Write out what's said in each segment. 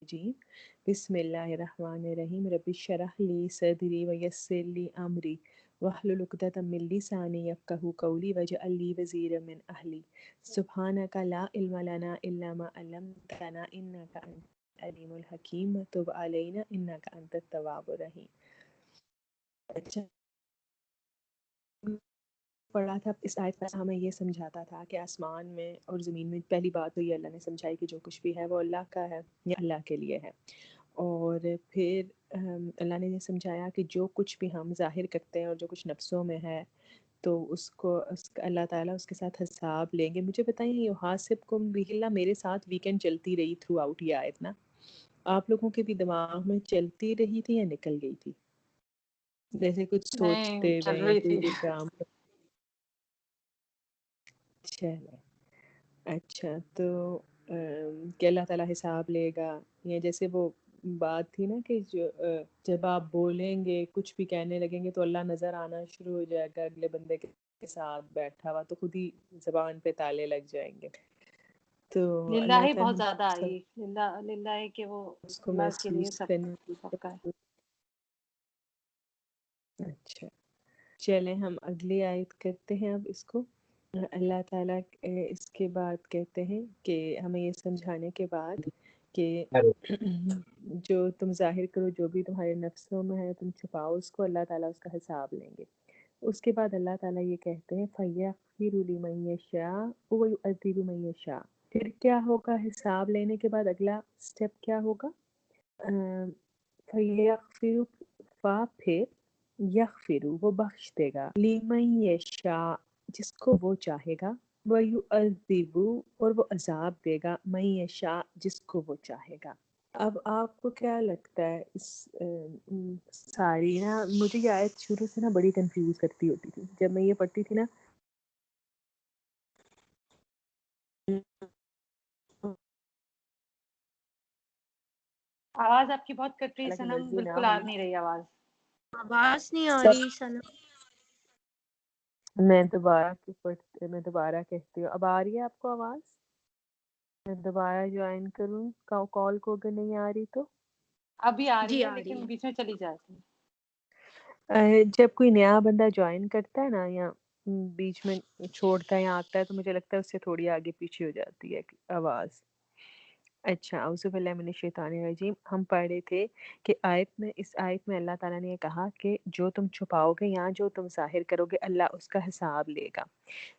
الرجیم بسم اللہ الرحمن الرحیم رب اشرح لی صدری ویسر لی امری واحلل عقدۃ من لسانی یفقهوا قولی واجعل لی وزیرا من اہلی سبحانک لا علم لنا الا ما علمتنا انک انت العلیم الحکیم تب علینا انک انت التواب الرحیم. اچھا پڑھا تھا اس آیت پر ہمیں یہ سمجھاتا تھا کہ آسمان میں اور زمین میں پہلی بات تو یہ اللہ نے سمجھائی کہ جو کچھ بھی ہے وہ اللہ کا ہے یا اللہ کے لیے ہے. اور پھر اللہ نے یہ سمجھایا کہ جو کچھ بھی ہم ظاہر کرتے ہیں اور جو کچھ نفسوں میں ہے تو اس کو اللہ تعالیٰ اس کے ساتھ حساب لیں گے. مجھے بتائیں یحاسبکم بہ اللہ میرے ساتھ ویکینڈ چلتی رہی تھرو آؤٹ یہ آیت نا آپ لوگوں کے بھی دماغ میں چلتی رہی تھی یا نکل گئی تھی جیسے کچھ نہیں سوچتے چل ہوئے رہی کوئی تھی. بھی کام. اچھا تو کہ اللہ تعالیٰ حساب لے گا یا جیسے وہ بات تھی نا کہ جب آپ بولیں گے کچھ بھی کہنے لگیں گے تو اللہ نظر آنا شروع ہو جائے گا اگلے بندے کے ساتھ بیٹھا ہوا تو خود ہی زبان پہ تالے لگ جائیں گے. تو للہ اللہ ہی تعالیٰ بہت زیادہ سب آئی. للہ ہے کہ وہ اس کو اللہ کے لیے محسوس سب کرنے. کا ہے. اچھا چلیں ہم اگلی آیت کرتے ہیں اب اس کو. اللہ تعالیٰ اس کے بعد کہتے ہیں کہ ہمیں یہ سمجھانے کے بعد کہ جو تم ظاہر کرو جو بھی تمہارے نفسوں میں ہے تم چھپاؤ اس کو اللہ تعالیٰ اس کا حساب لیں گے. اس کے بعد اللہ تعالیٰ یہ کہتے ہیں فَيَغْفِرُ لِمَن يَشَاءُ وَيُعَذِّبُ مَن يَشَاءُ. پھر کیا ہوگا حساب لینے کے بعد اگلا سٹیپ کیا ہوگا؟ فَيَغْفِرُ پھر یغفر وہ بخش دے گا لمن یشاء جس کو وہ چاہے گا ویعذب اور وہ عذاب دے گا من یشاء جس کو وہ چاہے گا. اب آپ کو کیا لگتا ہے اس ساری نا مجھے یہ آیت شروع سے نا بڑی کنفیوز کرتی ہوتی تھی جب میں یہ پڑھتی تھی نا. آواز آپ کی بہت کٹ رہی ہے حالانکہ صنم, مرضی نہ بالکل آ ہوئی نہیں رہی آواز. آواز نہیں آ سب رہی سنم. میں دوبارہ کہتی ہوں. اب آ رہی ہے آپ کو آواز؟ میں دوبارہ جوائن کروں کال کو اگر نہیں آ رہی تو. ابھی آ رہی جی ہے آ رہی لیکن ہے. بیچ میں چلی جاتی ہے. جب کوئی نیا بندہ جوائن کرتا ہے نا یا بیچ میں چھوڑتا ہے یا آتا ہے تو مجھے لگتا ہے اس سے تھوڑی آگے پیچھے ہو جاتی ہے آواز. اچھا اعوذ باللہ من الشیطان الرجیم. ہم پڑھ رہے تھے کہ اس آیت میں اللہ تعالیٰ نے یہ کہا کہ جو تم چھپاؤ گے یا جو تم ظاہر کرو گے اللہ اس کا حساب لے گا.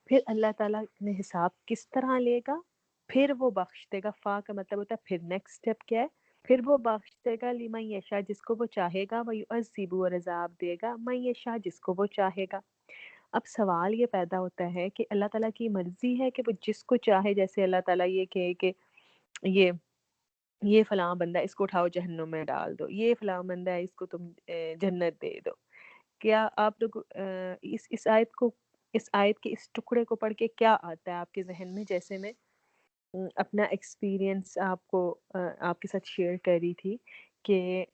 پھر اللہ تعالیٰ نے حساب کس طرح لے گا؟ پھر وہ بخش دے گا. فا کا مطلب ہوتا ہے پھر نیکسٹ سٹیپ کیا ہے؟ پھر وہ بخش دے گا لمن یشاء جس کو وہ چاہے گا ویعذب اور عذاب دے گا من یشاء جس کو وہ چاہے گا. اب سوال یہ پیدا ہوتا ہے کہ اللہ تعالیٰ کی مرضی ہے کہ وہ جس کو چاہے جیسے اللہ تعالیٰ یہ کہے کہ یہ فلاں بندہ اس کو اٹھاؤ جہنم میں ڈال دو, یہ فلاں بندہ ہے اس کو تم جنت دے دو. کیا آپ لوگ اس آیت کے اس ٹکڑے کو پڑھ کے کیا آتا ہے آپ کے ذہن میں؟ جیسے میں اپنا ایکسپیرینس آپ کے ساتھ شیئر کر رہی تھی کہ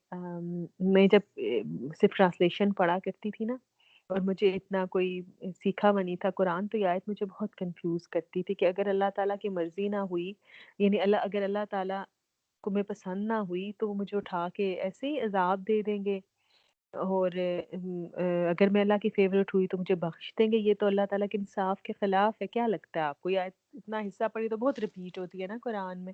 میں جب صرف ٹرانسلیشن پڑھا کرتی تھی نا اور مجھے اتنا کوئی سیکھا ہوا نہیں تھا قرآن تو یہ آیت مجھے بہت کنفیوز کرتی تھی کہ اگر اللہ تعالیٰ کی مرضی نہ ہوئی یعنی اگر اللہ تعالیٰ کو میں پسند نہ ہوئی تو وہ مجھے اٹھا کے ایسے ہی عذاب دے دیں گے اور اگر میں اللہ کی فیوریٹ ہوئی تو مجھے بخش دیں گے. یہ تو اللہ تعالیٰ کے انصاف کے خلاف ہے. کیا لگتا ہے آپ کو؟ یہ آیت اتنا حصہ پڑھی تو بہت ریپیٹ ہوتی ہے نا قرآن میں,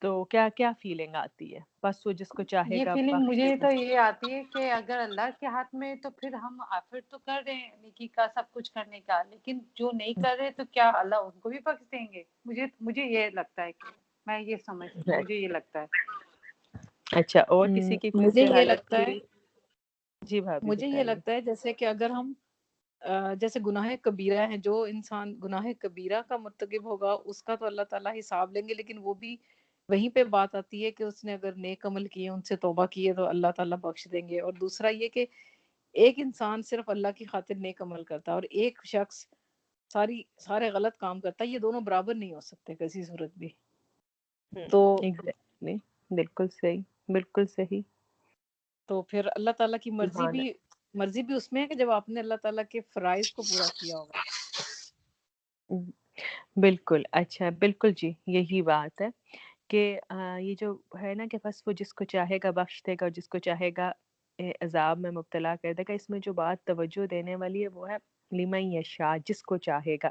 تو کیا فیلنگ آتی ہے؟ بس وہ جس کو چاہے یہ گا فیلنگ بخش دے مجھے گا. تو یہ آتی ہے کہ اگر اللہ کے ہاتھ میں تو پھر ہم ایفرٹ تو کر رہے ہیں نیکی کا سب کچھ کرنے کا, لیکن جو نہیں کر رہے تو کیا اللہ ان کو بھی بخش دیں گے؟ مجھے یہ لگتا ہے کہ میں یہ سمجھتی ہوں, مجھے یہ لگتا ہے. اچھا اور کسی کی کوئی مجھے سے یہ حالت لگتا ہے ہوئی؟ جی بھابھی بتائیے. جیسے کہ اگر ہم جیسے گناہ کبیرہ ہیں, جو انسان گناہ کبیرہ کا مرتکب ہوگا اس کا تو اللہ تعالیٰ حساب لیں گے, لیکن وہ بھی وہیں پہ بات آتی ہے کہ اس نے اگر نیک عمل کیے ان سے توبہ کیے تو اللہ تعالیٰ بخش دیں گے. اور دوسرا یہ کہ ایک انسان صرف اللہ کی خاطر نیک عمل کرتا ہے اور ایک شخص سارے غلط کام کرتا ہے, یہ دونوں برابر نہیں ہو سکتے کسی صورت بھی. تو ایگزیکٹلی بالکل صحیح. تو پھر اللہ تعالیٰ کی سبحان مرضی بھی اس میں ہے کہ جب آپ نے اللہ تعالیٰ کے فرائض کو پورا کیا ہوگا. بالکل. اچھا بالکل جی یہی بات ہے کہ یہ جو ہے نا کہ بس وہ جس کو چاہے گا بخش دے گا اور جس کو چاہے گا عذاب میں مبتلا کر دے گا. اس میں جو بات توجہ دینے والی ہے وہ ہے لمن یشاء، جس کو چاہے گا.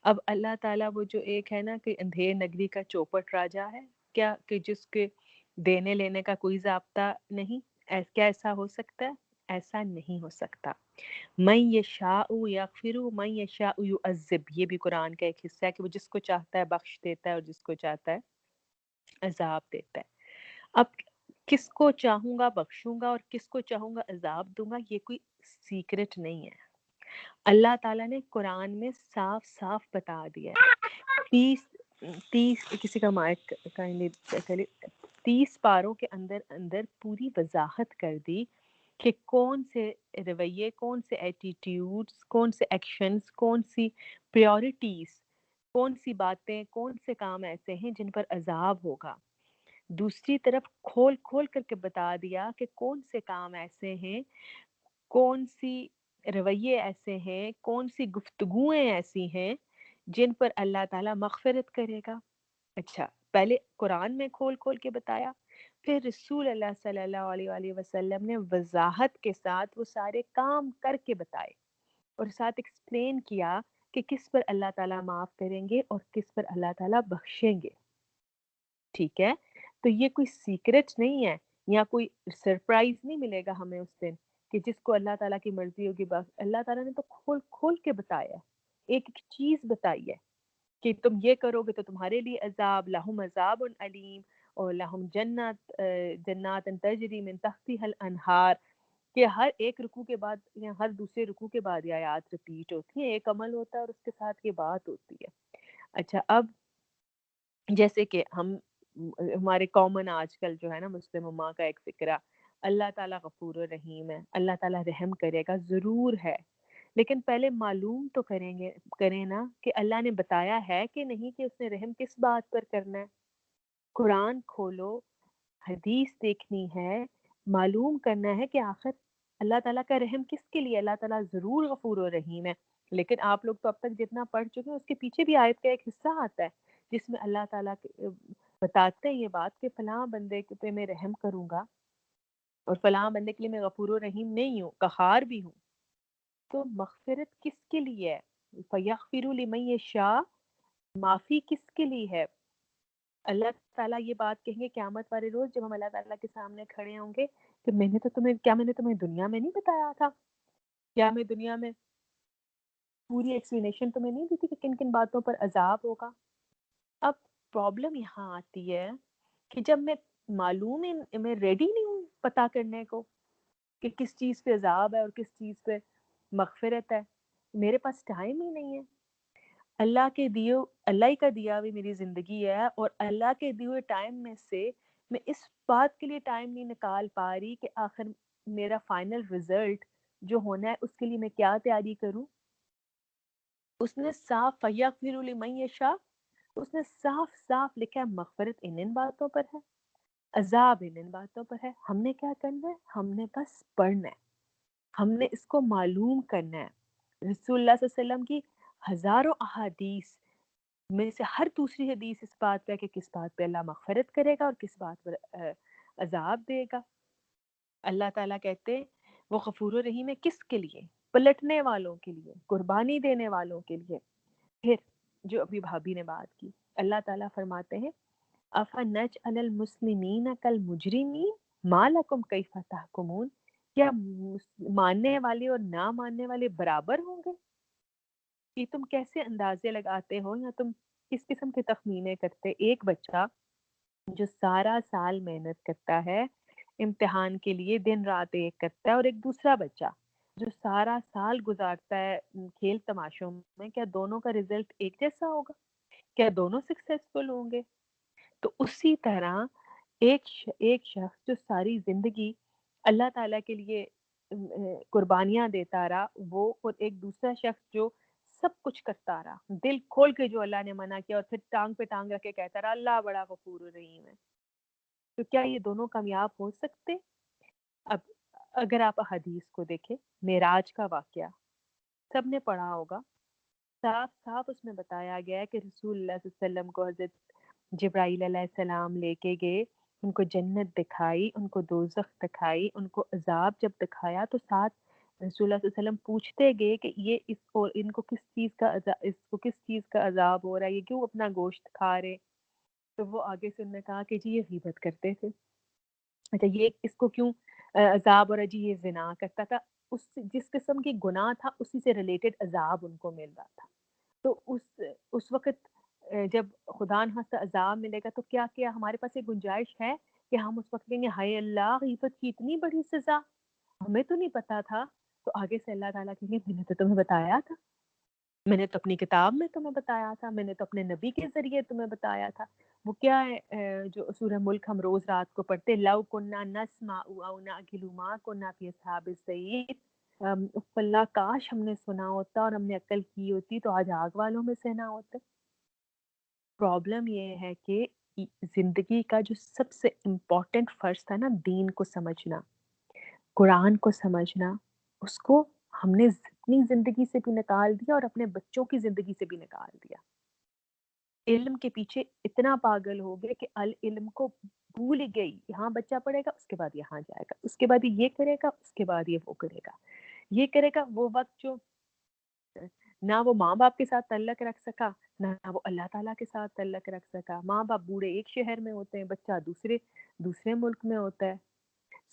اب اللہ تعالیٰ وہ جو ایک ہے نا کہ اندھیر نگری کا چوپٹ راجا ہے کیا، کہ جس کے دینے لینے کا کوئی ضابطہ نہیں. کیا ایسا ہو سکتا ہے؟ ایسا نہیں ہو سکتا. من یشاء یغفر من یشاء یعذب، یہ بھی قرآن کا ایک حصہ ہے کہ وہ جس کو چاہتا ہے بخش دیتا ہے اور جس کو چاہتا ہے عذاب دیتا ہے. اب کس کو چاہوں گا بخشوں گا اور کس کو چاہوں گا عذاب دوں گا، یہ کوئی سیکرٹ نہیں ہے. اللہ تعالیٰ نے قرآن میں صاف صاف بتا دیا ہے. 30 کسی کا مائک کائنڈلی 30 پاروں کے اندر اندر پوری وضاحت کر دی کہ کون سے رویے، کون سے ایٹیٹیوڈز، کون سے ایکشنز، کون سی پریورٹیز، کون سی باتیں، کون سے کام ایسے ہیں جن پر عذاب ہوگا. دوسری طرف کھول کھول کر کے بتا دیا کہ کون سے کام ایسے ہیں، کون سی رویے ایسے ہیں، کون سی گفتگویں ایسی ہیں جن پر اللہ تعالیٰ مغفرت کرے گا. اچھا، پہلے قرآن میں کھول کھول کے بتایا، پھر رسول اللہ صلی اللہ علیہ وآلہ وسلم نے وضاحت کے ساتھ وہ سارے کام کر کے بتائے اور ساتھ ایکسپلین کیا کہ کس پر اللہ تعالیٰ معاف کریں گے اور کس پر اللہ تعالیٰ بخشیں گے. ٹھیک ہے، تو یہ کوئی سیکرٹ نہیں ہے یا کوئی سرپرائز نہیں ملے گا ہمیں اس دن کہ جس کو اللہ تعالیٰ کی مرضی ہوگی. بس اللہ تعالیٰ نے تو کھول کھول کے بتایا ہے، ایک ایک چیز بتائی ہے کہ تم یہ کرو گے تو تمہارے لیے عذاب، لہم عذاب علیم، اور لہم جنات تجری من تحتها الانہار، کہ ہر ایک رکوع کے بعد یا ہر دوسرے رکوع کے بعد یہ آیات ریپیٹ ہوتی ہیں. ایک عمل ہوتا ہے اور اس کے ساتھ یہ بات ہوتی ہے. اچھا، اب جیسے کہ ہمارے کامن آج کل جو ہے نا مسلم امہ کا ایک فکرہ، اللہ تعالیٰ غفور الرحیم ہے، اللہ تعالیٰ رحم کرے گا، ضرور ہے، لیکن پہلے معلوم تو کریں نا کہ اللہ نے بتایا ہے کہ نہیں کہ اس نے رحم کس بات پر کرنا ہے. قرآن کھولو، حدیث دیکھنی ہے، معلوم کرنا ہے کہ آخر اللہ تعالیٰ کا رحم کس کے لیے. اللہ تعالیٰ ضرور غفور و رحیم ہے، لیکن آپ لوگ تو اب تک جتنا پڑھ چکے ہیں اس کے پیچھے بھی آیت کا ایک حصہ آتا ہے جس میں اللہ تعالیٰ بتاتے ہیں یہ بات کہ فلاں بندے پہ میں رحم کروں گا اور فلاں بندے کے لیے میں غفور و رحیم نہیں ہوں، قہار بھی ہوں. تو مغفرت کس کے لیے ہے؟ فَيَغْفِرُ لِمَن یشاء، معافی کس کے لیے ہے؟ اللہ تعالیٰ یہ بات کہیں گے قیامت والے روز جب ہم اللہ تعالیٰ کے سامنے کھڑے ہوں گے کہ میں نے تمہیں دنیا میں نہیں بتایا تھا؟ کیا میں دنیا میں پوری ایکسپلینیشن تمہیں نہیں دی تھی کہ کن کن باتوں پر عذاب ہوگا؟ اب پرابلم یہاں آتی ہے کہ جب میں معلوم ہے، میں ریڈی نہیں ہوں پتا کرنے کو کہ کس چیز پہ عذاب ہے اور کس چیز پہ مغفرت ہے، میرے پاس ٹائم ہی نہیں ہے. اللہ ہی کا دیا ہوئی میری زندگی ہے اور اللہ کے دیے ہوئے ٹائم میں سے میں اس بات کے لیے ٹائم نہیں نکال پا رہی کہ آخر میرا فائنل رزلٹ جو ہونا ہے اس کے لیے میں کیا تیاری کروں. اس نے صاف فَيَغْفِرُ لِمَن یشاء، اس نے صاف صاف لکھا ہے مغفرت ان باتوں پر ہے، عذاب ان باتوں پر ہے. ہم نے کیا کرنا ہے؟ ہم نے بس پڑھنا ہے، ہم نے اس کو معلوم کرنا ہے. رسول اللہ صلی اللہ علیہ وسلم کی ہزاروں احادیث میں سے ہر دوسری حدیث اس بات پہ کہ کس بات پہ اللہ مغفرت کرے گا اور کس بات پر عذاب دے گا. اللہ تعالیٰ کہتے ہیں وہ غفور و رحیم ہے کس کے لیے؟ پلٹنے والوں کے لیے، قربانی دینے والوں کے لیے. پھر جو ابھی بھابھی نے بات کی، اللہ تعالیٰ فرماتے ہیں أَفَنَجْعَلَ الْمُسْلِمِينَ كَالْمُجْرِمِينَ مَا لَكُمْ كَيْفَ تَحْكُمُونَ، کیا ماننے والے اور نہ ماننے والے برابر ہوں گے؟ کہ تم کیسے اندازے لگاتے ہو یا تم کس قسم کے تخمینے کرتے. ایک بچہ جو سارا سال محنت کرتا ہے امتحان کے لیے، دن رات ایک کرتا ہے، اور ایک دوسرا بچہ جو سارا سال گزارتا ہے کھیل تماشوں میں، کیا دونوں کا رزلٹ ایک جیسا ہوگا؟ کیا دونوں سکسیسفل ہوں گے؟ تو اسی طرح ایک شخص جو ساری زندگی اللہ تعالیٰ کے لیے قربانیاں دیتا رہا، وہ، اور ایک دوسرا شخص جو سب کچھ کرتا رہا، دل کھول کے جو اللہ نے منع کیا اور پھر ٹانگ پہ ٹانگ رکھ کے کہتا رہا اللہ بڑا غفور الرحیم ہے، تو کیا یہ دونوں کامیاب ہو سکتے؟ اب اگر آپ حدیث کو دیکھیں، معراج کا واقعہ سب نے پڑھا ہوگا، صاف صاف اس میں بتایا گیا ہے کہ رسول اللہ صلی اللہ علیہ وسلم کو حضرت جبرائیل علیہ السلام لے کے گئے، ان کو جنت دکھائی، ان کو دوزخ دکھائی، ان کو عذاب جب دکھایا تو ساتھ رسول اللہ صلی اللہ علیہ وسلم پوچھتے گئے کہ یہ اس اور ان کو کس چیز کا عذاب ہو رہا ہے، یہ کیوں اپنا گوشت کھا رہے؟ تو وہ آگے سے انہوں نے کہا کہ جی یہ غیبت کرتے تھے. اچھا یہ اس کو کیوں عذاب ہو رہا ہے؟ جی یہ زنا کرتا تھا. جس قسم کی گناہ تھا اسی سے ریلیٹڈ عذاب ان کو مل رہا تھا. تو اس وقت جب خدا نخواستہ عذاب ملے گا تو کیا ہمارے پاس یہ گنجائش ہے کہ ہم اس وقت کہیں گے ہائے اللہ غیبت کی اتنی بڑی سزا ہمیں تو نہیں پتا تھا. تو آگے سے اللہ تعالیٰ کہیں گے میں نے تو تمہیں بتایا تھا، میں نے تو اپنی کتاب میں تمہیں بتایا تھا، میں نے تو اپنے نبی کے ذریعے تمہیں بتایا تھا. وہ کیا ہے جو سورہ ملک ہم روز رات کو پڑھتے، لو کننا نسمع او نعقل ما کننا فی اصحاب السعیر. اللہ کاش ہم نے سنا ہوتا اور ہم نے عقل کی ہوتی تو آج آگ والوں میں سے نہ ہوتے. پرابلم یہ ہے کہ زندگی کا جو سب سے امپورٹنٹ فرض تھا نا، دین کو سمجھنا، قرآن کو سمجھنا، اس کو ہم نے اپنی زندگی سے بھی نکال دیا اور اپنے بچوں کی زندگی سے بھی نکال دیا. علم کے پیچھے اتنا پاگل ہو گئے کہ العلم کو بھول گئی. یہاں بچہ پڑھے گا اس کے بعد یہاں جائے گا، اس کے بعد یہ کرے گا، اس کے بعد یہ وہ کرے گا، یہ کرے گا. وہ وقت جو نہ وہ ماں باپ کے ساتھ تعلق رکھ سکا، نہ وہ اللہ تعالیٰ کے ساتھ تعلق رکھ سکا. ماں باپ بوڑھے ایک شہر میں ہوتے ہیں، بچہ دوسرے ملک میں ہوتا ہے.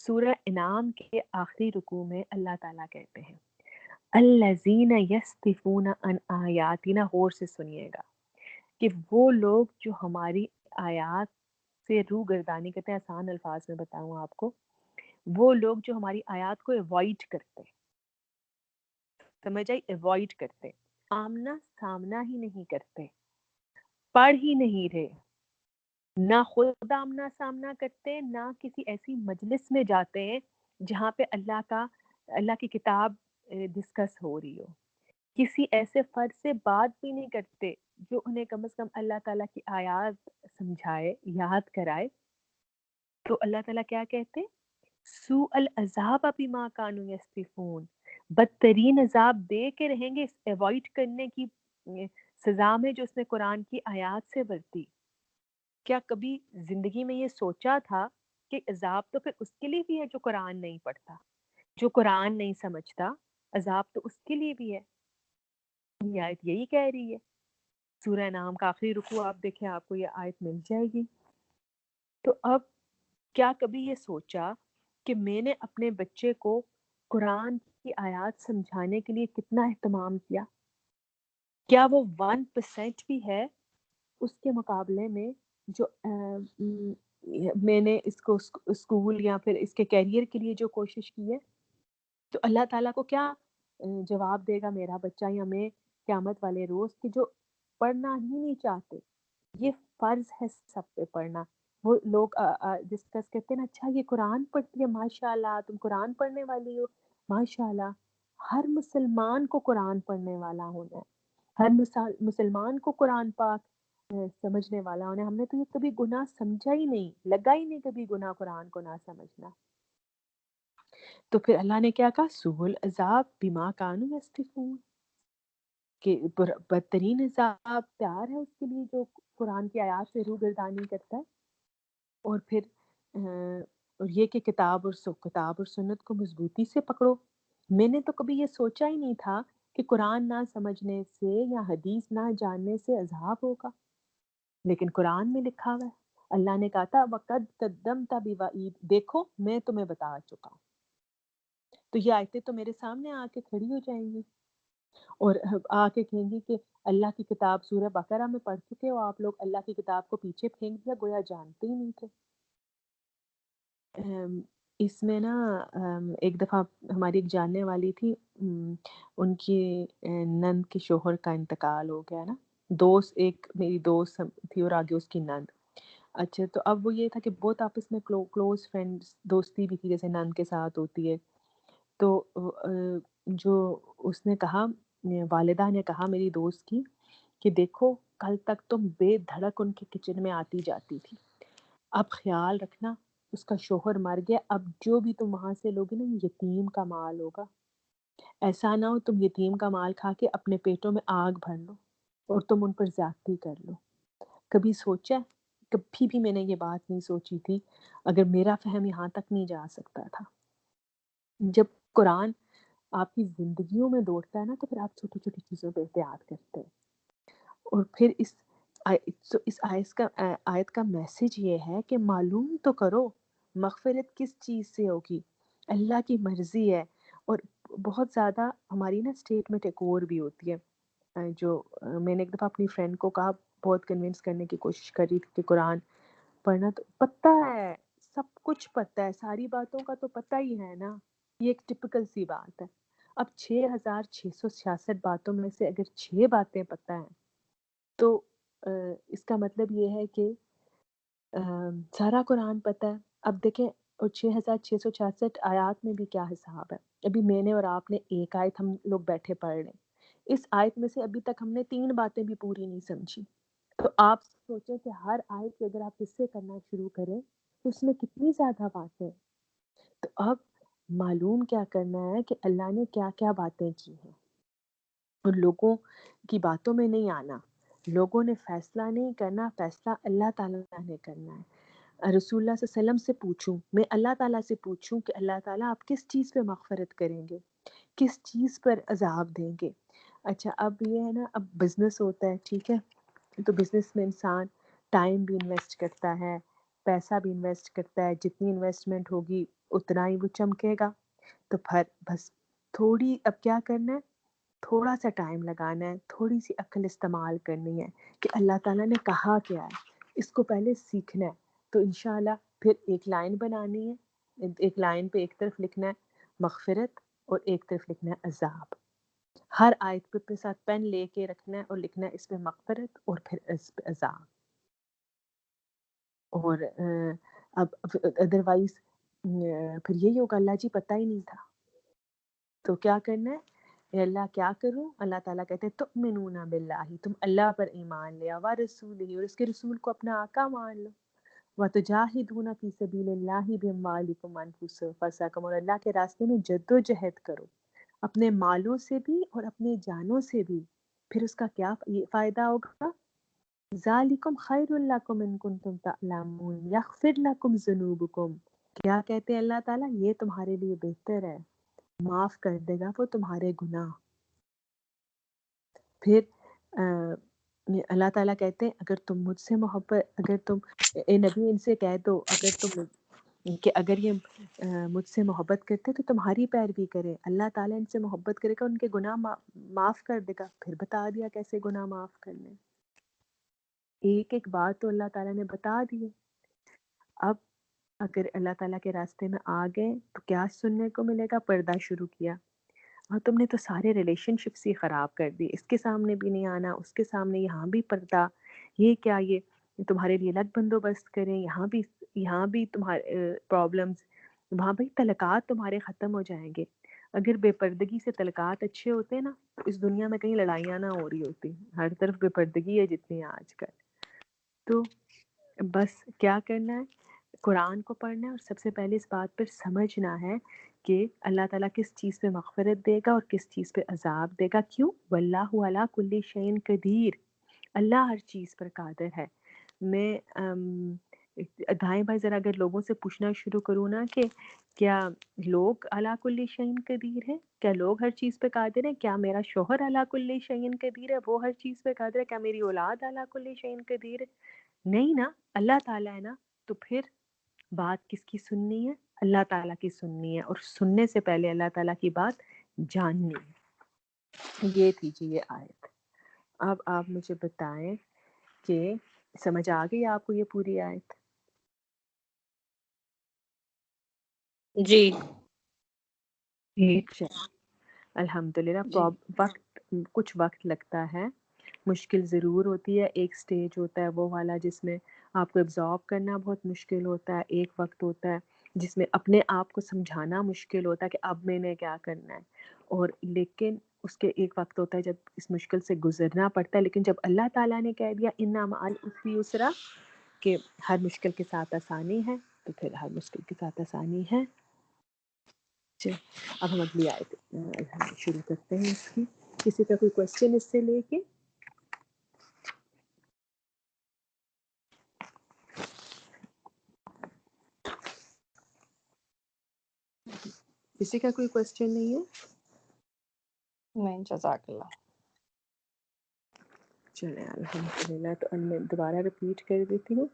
سورہ انعام کے آخری رکوع میں اللہ تعالیٰ کہتے ہیں الذین یصدفون عن آیاتنا، غور سے سنیے گا، کہ وہ لوگ جو ہماری آیات سے روح گردانی کرتے ہیں. آسان الفاظ میں بتاؤں آپ کو، وہ لوگ جو ہماری آیات کو ایوائڈ کرتے، سمجھ آئی، ایوائڈ کرتے، آمنا سامنا ہی نہیں کرتے، پڑھ ہی نہیں رہے، نہ خود آمنا سامنا کرتے، نہ کسی ایسی مجلس میں جاتے ہیں جہاں پہ اللہ کی کتاب ڈسکس ہو رہی ہو، کسی ایسے فرد سے بات بھی نہیں کرتے جو انہیں کم از کم اللہ تعالیٰ کی آیات سمجھائے، یاد کرائے. تو اللہ تعالیٰ کیا کہتے؟ سوء العذاب بما کانوا یصدفون، بدترین عذاب دے کے رہیں گے اس ایوائڈ کرنے کی سزا میں جو اس نے قرآن کی آیات سے برتی. کیا کبھی زندگی میں یہ سوچا تھا کہ عذاب تو پھر اس کے لیے بھی ہے جو قرآن نہیں پڑھتا، جو قرآن نہیں سمجھتا؟ عذاب تو اس کے لیے بھی ہے. یہ آیت یہی کہہ رہی ہے. سورہ نام کا آخری رکوع آپ دیکھیں، آپ کو یہ آیت مل جائے گی. تو اب کیا کبھی یہ سوچا کہ میں نے اپنے بچے کو قرآن کی آیات سمجھانے کے لیے کتنا اہتمام کیا؟ کیا وہ 1% بھی ہے اس کے مقابلے میں جو میں نے اس کو اسکول یا پھر اس کے کیریئر کے لیے جو کوشش کی ہے؟ تو اللہ تعالیٰ کو کیا جواب دے گا میرا بچہ یا میں قیامت والے روز کہ جو پڑھنا ہی نہیں چاہتے؟ یہ فرض ہے سب پہ پڑھنا. وہ لوگ ڈسکس کرتے ہیں نا، اچھا یہ قرآن پڑھتی ہے، ماشاء اللہ تم قرآن پڑھنے والی ہو، ماشاء اللہ. ہر مسلمان کو قرآن پڑھنے والا ہونا ہے، ہر مسلمان کو قرآن پاک سمجھنے والا ہونا ہے. ہم نے تو یہ کبھی گناہ سمجھا ہی نہیں، لگا ہی نہیں کبھی گناہ قرآن کو نہ سمجھنا. تو پھر اللہ نے کیا کہا؟ سوء العذاب بما کانوا یصدفون، کہ بدترین عذاب تیار ہے اس کے لیے جو قرآن کی آیات سے روگردانی کرتا ہے. اور پھر اور یہ کہ کتاب اور سنت کو مضبوطی سے پکڑو. میں نے تو کبھی یہ سوچا ہی نہیں تھا کہ قرآن نہ سمجھنے سے یا حدیث نہ جاننے سے عذاب ہوگا، لیکن قرآن میں لکھا ہوا ہے. اللہ نے کہا تھا وَقَدْ قَدَّمْتَ بِوَعِيدٍ، دیکھو میں تمہیں بتا چکا ہوں. تو یہ آیتیں تو میرے سامنے آ کے کھڑی ہو جائیں گی اور آ کے کہیں گی کہ اللہ کی کتاب سورہ بقرہ میں پڑھ چکے ہو آپ لوگ، اللہ کی کتاب کو پیچھے پھینک دیا، گویا جانتے ہی نہیں تھے. اس میں نا ایک دفعہ ہماری ایک جاننے والی تھی، ان کی نند کے شوہر کا انتقال ہو گیا نا. ایک میری دوست تھی اور آگے اس کی نند. اچھا تو اب وہ یہ تھا کہ بہت آپس میں کلوز فرینڈز، دوستی بھی تھی جیسے نند کے ساتھ ہوتی ہے. تو جو اس نے کہا، والدہ نے کہا میری دوست کی کہ دیکھو کل تک تم بے دھڑک ان کے کچن میں آتی جاتی تھی، اب خیال رکھنا اس کا شوہر مر گیا، اب جو بھی تم وہاں سے لوگے نا یتیم کا مال ہوگا. ایسا نہ ہو تم یتیم کا مال کھا کے اپنے پیٹوں میں آگ بھر لو اور تم ان پر زیادتی کر لو. کبھی سوچا کبھی بھی میں نے یہ بات نہیں سوچی تھی اگر میرا فہم یہاں تک نہیں جا سکتا تھا. جب قرآن آپ کی زندگیوں میں دوڑتا ہے نا تو پھر آپ چھوٹی چھوٹی چیزوں پہ احتیاط کرتے ہیں. اور پھر اس آیت کا میسج یہ ہے کہ معلوم تو کرو مغفرت کس چیز سے ہوگی, اللہ کی مرضی ہے. اور بہت زیادہ ہماری نا اسٹیٹمنٹ ایک اور بھی ہوتی ہے جو میں نے ایک دفعہ اپنی فرینڈ کو کہا, بہت کنونس کرنے کی کوشش کر رہی تھی کہ قرآن پڑھنا, تو پتہ ہے سب کچھ پتہ ہے, ساری باتوں کا تو پتہ ہی ہے نا. یہ ایک ٹپکل سی بات ہے. اب 6666 باتوں میں سے اگر 6 باتیں پتہ ہیں تو اس کا مطلب یہ ہے کہ سارا قرآن پتہ ہے. اب دیکھیں اور 6666 آیات میں بھی کیا حساب ہے. ابھی میں نے اور آپ نے ایک آیت ہم لوگ بیٹھے پڑھ لیں, اس آیت میں سے ابھی تک ہم نے 3 باتیں بھی پوری نہیں سمجھی. تو آپ سوچیں کہ ہر آیت سے اگر آپ اس سے کرنا شروع کریں تو اس میں کتنی زیادہ باتیں. تو اب معلوم کیا کرنا ہے کہ اللہ نے کیا کیا باتیں کی ہیں, اور لوگوں کی باتوں میں نہیں آنا. لوگوں نے فیصلہ نہیں کرنا, فیصلہ اللہ تعالیٰ نے کرنا ہے. رسول اللہ صلی اللہ علیہ وسلم سے پوچھوں, میں اللہ تعالیٰ سے پوچھوں کہ اللہ تعالیٰ آپ کس چیز پہ مغفرت کریں گے, کس چیز پر عذاب دیں گے. اچھا اب یہ ہے نا, اب بزنس ہوتا ہے, ٹھیک ہے, تو بزنس میں انسان ٹائم بھی انویسٹ کرتا ہے, پیسہ بھی انویسٹ کرتا ہے. جتنی انویسٹمنٹ ہوگی اتنا ہی وہ چمکے گا. تو پھر بس تھوڑی اب کیا کرنا ہے, تھوڑا سا ٹائم لگانا ہے, تھوڑی سی عقل استعمال کرنی ہے کہ اللہ تعالیٰ نے کہا کیا ہے, اس کو پہلے سیکھنا ہے. تو انشاءاللہ پھر ایک لائن بنانی ہے, ایک لائن پہ ایک طرف لکھنا ہے مغفرت اور ایک طرف لکھنا ہے عذاب. ہر آیت پہ اپنے ساتھ پین لے کے رکھنا ہے اور لکھنا ہے اس پہ مغفرت اور پھر اس پہ عذاب. اور اب ادروائز پھر یہی ہوگا اللہ جی پتہ ہی نہیں تھا تو کیا کرنا ہے, اے اللہ کیا کروں. اللہ تعالیٰ کہتے ہیں تؤمنون باللہ, تم اللہ پر ایمان لے, ورسولہ, اور اس کے رسول کو اپنا آقا مان لو, وتجاہدون فی سبیل اللہ باموالکم وانفسکم, اور اللہ کے راستے میں جد و جہد کرو اپنے مالوں سے بھی اور اپنے جانوں سے بھی. پھر اس کا کیا فائدہ ہوگا, ذالکم خیر لکم ان کنتم تعلمون یغفر لکم ذنوبکم. کیا کہتے ہیں اللہ تعالیٰ, یہ تمہارے لیے بہتر ہے, معاف کر دے گا وہ تمہارے گناہ. پھر اللہ تعالیٰ کہتے ہیں اگر تم مجھ سے محبت, اگر تم اے نبی ان سے کہہ دو اگر تم کہ اگر یہ مجھ سے محبت کرتے تو تمہاری پیروی کرے. اللہ تعالیٰ ان سے محبت کرے گا, ان کے گناہ معاف کر دے گا. پھر بتا دیا کیسے گناہ معاف کرنے, ایک ایک بات تو اللہ تعالیٰ نے بتا دی. اب اگر اللہ تعالیٰ کے راستے میں آ گئے تو کیا سننے کو ملے گا, پردہ شروع کیا, اور تم نے تو سارے ریلیشن شپس ہی خراب کر دی. اس کے سامنے بھی نہیں آنا, اس کے سامنے یہاں بھی پردہ, یہ کیا, یہ تمہارے لیے الگ بندوبست کریں, یہاں بھی تمہارے پرابلمز, وہاں بھی تعلقات تمہارے ختم ہو جائیں گے. اگر بے پردگی سے تعلقات اچھے ہوتے نا تو اس دنیا میں کہیں لڑائیاں نہ ہو رہی ہوتی. ہر طرف بے پردگی ہے جتنی آج کل. تو بس کیا کرنا ہے, قرآن کو پڑھنا ہے اور سب سے پہلے اس بات پر سمجھنا ہے کہ اللہ تعالیٰ کس چیز پہ مغفرت دے گا اور کس چیز پہ عذاب دے گا. کیوں, واللہ علی کل شیء قدیر, اللہ ہر چیز پر قادر ہے. میں دائیں بھائی ذرا اگر لوگوں سے پوچھنا شروع کروں نا کہ کیا لوگ علی کل شیء قدیر ہیں, کیا لوگ ہر چیز پہ قادر ہیں, کیا میرا شوہر علی کل شیء قدیر ہے, وہ ہر چیز پہ قادر ہے, کیا میری اولاد علی کل شیء قدیر ہے, نہیں نا, اللہ تعالیٰ ہے نا. تو پھر بات کس کی سننی ہے, اللہ تعالیٰ کی سننی ہے, اور سننے سے پہلے اللہ تعالیٰ کی بات جاننی ہے. یہ تھی جی یہ آیت. اب آپ مجھے بتائیں کہ سمجھ آ گئی آپ کو یہ پوری آیت؟ جی ٹھیک ہے, الحمدللہ. جی وقت کچھ وقت لگتا ہے, مشکل ضرور ہوتی ہے. ایک سٹیج ہوتا ہے وہ والا جس میں آپ کو ایبزارب کرنا بہت مشکل ہوتا ہے, ایک وقت ہوتا ہے جس میں اپنے آپ کو سمجھانا مشکل ہوتا ہے کہ اب میں نے کیا کرنا ہے, اور لیکن اس کے ایک وقت ہوتا ہے جب اس مشکل سے گزرنا پڑتا ہے. لیکن جب اللہ تعالیٰ نے کہہ دیا ان مع العسر یسرا کہ ہر مشکل کے ساتھ آسانی ہے, تو پھر ہر مشکل کے ساتھ آسانی ہے. اب ہم اگلی آیت شروع کرتے ہیں اس کی. کسی کا کوئی کوشچن اس سے لے کے؟ کسی کا کوئی کوشچن نہیں ہے؟ نہیں، جزاک اللہ. چلیں الحمدللہ. تو میں دوبارہ رپیٹ کر دیتی ہوں.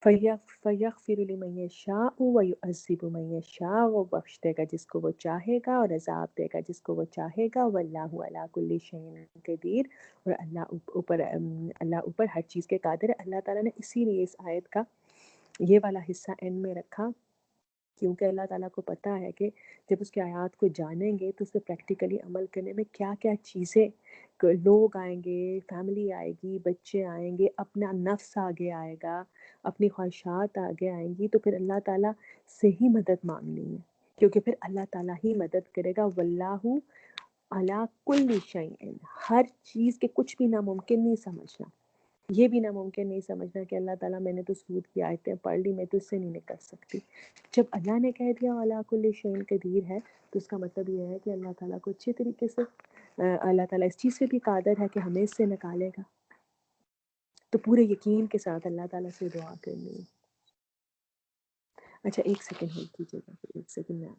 فَيَغْفِرُ لِمَن يَشَاءُ وَيُعَذِّبُ مَن يَشَاءُ. وہ بخش دے گا جس کو وہ چاہے گا اور عذاب دے گا جس کو وہ چاہے گا. وَاللَّهُ عَلَى كُلِّ شَيْءٍ قَدِيرٌ. اور اللہ اوپر ہر چیز کے قادر ہے. اللہ تعالیٰ نے اسی لیے اس آیت کا یہ والا حصہ اینڈ میں رکھا کیونکہ اللہ تعالیٰ کو پتہ ہے کہ جب اس کی آیات کو جانیں گے تو اس پہ پریکٹیکلی عمل کرنے میں کیا کیا چیزیں، لوگ آئیں گے، فیملی آئے گی، بچے آئیں گے، اپنا نفس آگے آئے گا، اپنی خواہشات آگے آئیں گی، تو پھر اللہ تعالیٰ سے ہی مدد مانگنی ہے کیونکہ پھر اللہ تعالیٰ ہی مدد کرے گا. واللہ علی کل شیء. ہر چیز کے کچھ بھی ناممکن نہیں سمجھنا، یہ بھی ناممکن نہیں سمجھنا کہ اللہ تعالیٰ میں نے تو سود کی آیتیں پڑھ لی، میں تو اس سے نہیں نکل سکتی. جب اللہ نے کہہ دیا علی کل شیء قدیر ہے تو اس کا مطلب یہ ہے کہ اللہ تعالیٰ کو اچھے طریقے سے اللہ تعالیٰ اس چیز سے بھی قادر ہے کہ ہمیں اس سے نکالے گا. تو پورے یقین کے ساتھ اللہ تعالیٰ سے دعا کرنی ہے. اچھا ایک سیکنڈ ہولڈ کیجیے گا، ایک سیکنڈ میں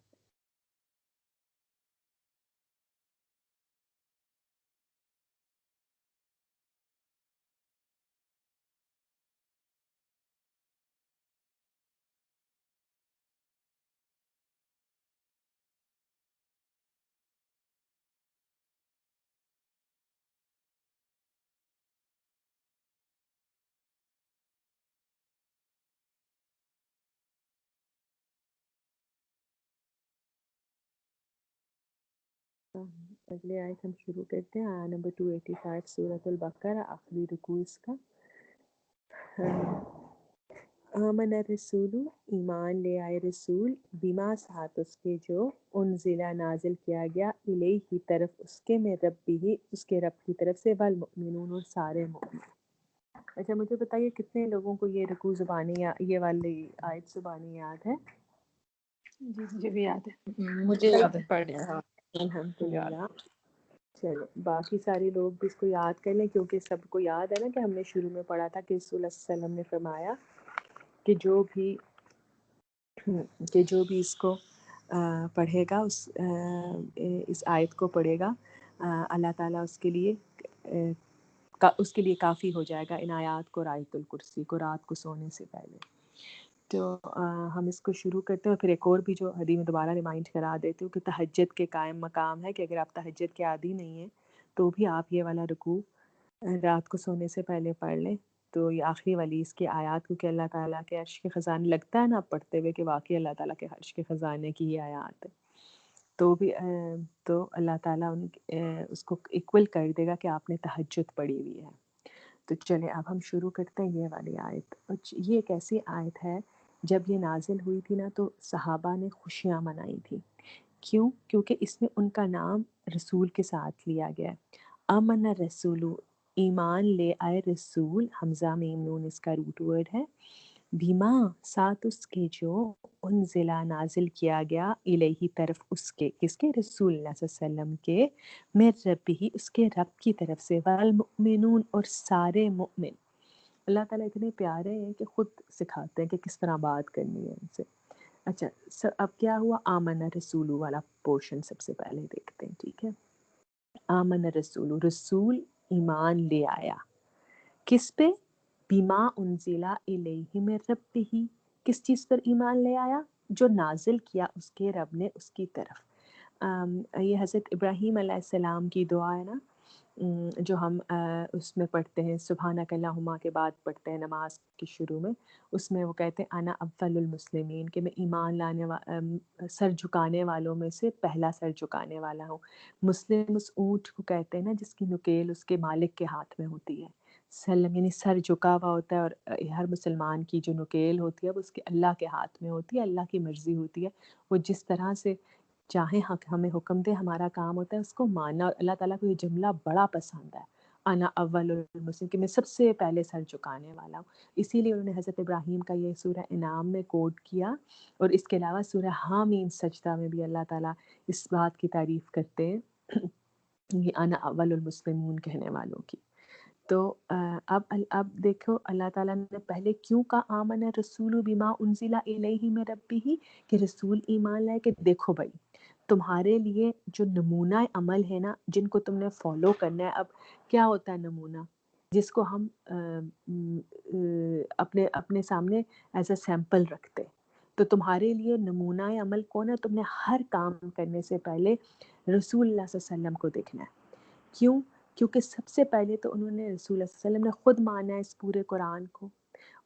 اگلے آیت ہم شروع کرتے ہیں. آیت نمبر 285 سورۃ البقرہ، آخری رکوع اس کا. آمن الرسول، ایمان لے آئے رسول، بما ساتھ اس کے جو انزلہ نازل کیا گیا، الیہ کی طرف اس کے، میں ربہ اس کے رب کی طرف سے، والمؤمنون اور سارے مومن. اچھا مجھے بتائیے کتنے لوگوں کو یہ رکوع زبانی یہ والی آیت زبانی یاد ہے؟ جی مجھے بھی یاد ہے. مجھے یاد ہے پڑھ لیا. ہاں الحمدللہ. چلو باقی سارے لوگ بھی اس کو یاد کر لیں کیونکہ سب کو یاد ہے نا کہ ہم نے شروع میں پڑھا تھا کہ رسول اللہ صلی اللہ علیہ وسلم نے فرمایا کہ جو بھی اس کو پڑھے گا، اس آیت کو پڑھے گا، اللہ تعالیٰ اس کے لیے کافی ہو جائے گا ان آیات کو، آیت الکرسی کو رات کو سونے سے پہلے. تو ہم اس کو شروع کرتے ہیں. پھر ایک اور بھی جو حدیث میں دوبارہ ریمائنڈ کرا دیتی ہوں کہ تہجد کے قائم مقام ہے کہ اگر آپ تہجد کے عادی نہیں ہیں تو بھی آپ یہ والا رکوع رات کو سونے سے پہلے پڑھ لیں. تو یہ آخری والی اس کی آیات، کیونکہ اللہ تعالیٰ کے عرش کے خزانے لگتا ہے نا پڑھتے ہوئے کہ واقعی اللہ تعالیٰ کے عرش کے خزانے کی یہ آیات ہے، تو بھی تو اللہ تعالیٰ اس کو ایکول کر دے گا کہ آپ نے تہجد پڑھی ہوئی ہے. تو چلیں اب ہم شروع کرتے ہیں یہ والی آیت. یہ ایک ایسی آیت ہے جب یہ نازل ہوئی تھی نا تو صحابہ نے خوشیاں منائی تھی. کیوں؟ کیونکہ اس میں ان کا نام رسول کے ساتھ لیا گیا ہے. آمن الرسول، ایمان لے آئے رسول، حمزہ میم نون اس کا روٹ ورڈ ہے. بیما ساتھ اس کے جو انزلہ نازل کیا گیا، الیہ طرف اس کے، کس کے؟ رسول اللہ صلی اللہ علیہ وسلم کے، میں رب ہی اس کے رب کی طرف سے، والمؤمنون اور سارے مؤمن. اللہ تعالیٰ اتنے پیارے ہیں کہ خود سکھاتے ہیں کہ کس طرح بات کرنی ہے ان سے. اچھا اب کیا ہوا؟ آمن رسول والا پورشن سب سے پہلے دیکھتے ہیں. ٹھیک ہے، آمن رسول، رسول ایمان لے آیا کس پہ؟ بیما انزلہ الیہ من ربہ، کس چیز پر ایمان لے آیا؟ جو نازل کیا اس کے رب نے اس کی طرف. یہ حضرت ابراہیم علیہ السلام کی دعا ہے نا، جو ہم اس میں پڑھتے ہیں سبحانک اللہم کے بعد پڑھتے ہیں نماز کی شروع میں. اس میں وہ کہتے ہیں انا اول المسلمین، کہ میں ایمان لانے سر جھکانے والوں میں سے پہلا سر جھکانے والا ہوں. مسلم اس اونٹ کو کہتے ہیں نا جس کی نکیل اس کے مالک کے ہاتھ میں ہوتی ہے. سلم یعنی سر جھکا ہوا ہوتا ہے، اور ہر مسلمان کی جو نکیل ہوتی ہے وہ اس کے اللہ کے ہاتھ میں ہوتی ہے، اللہ کی مرضی ہوتی ہے. وہ جس طرح سے چاہے ہمیں حکم دے، ہمارا کام ہوتا ہے اس کو ماننا. اور اللہ تعالیٰ کو یہ جملہ بڑا پسند ہے، انا اول المسلم، کہ میں سب سے پہلے سر جھکانے والا ہوں. اسی لیے انہوں نے حضرت ابراہیم کا یہ سورہ انعام میں کوٹ کیا. اور اس کے علاوہ سورہ حامیم سجدہ میں بھی اللہ تعالیٰ اس بات کی تعریف کرتے ہیں یہ انا اول المسلمون کہنے والوں کی. تو اب دیکھو اللہ تعالیٰ نے پہلے کیوں کہا آمن رسول بما انزل الیہ من ربہ، کہ رسول ایمان لائے کہ دیکھو بھائی تمہارے لیے جو نمونہ عمل ہے نا جن کو تم نے فالو کرنا ہے. اب کیا ہوتا ہے نمونہ؟ جس کو ہم اپنے سامنے ایز اے سیمپل رکھتے. تو تمہارے لیے نمونہ عمل کون ہے؟ تم نے ہر کام کرنے سے پہلے رسول اللہ صلی اللہ علیہ وسلم کو دیکھنا ہے. کیوں؟ کیونکہ سب سے پہلے تو انہوں نے رسول اللہ صلی اللہ علیہ وسلم نے خود مانا ہے اس پورے قرآن کو،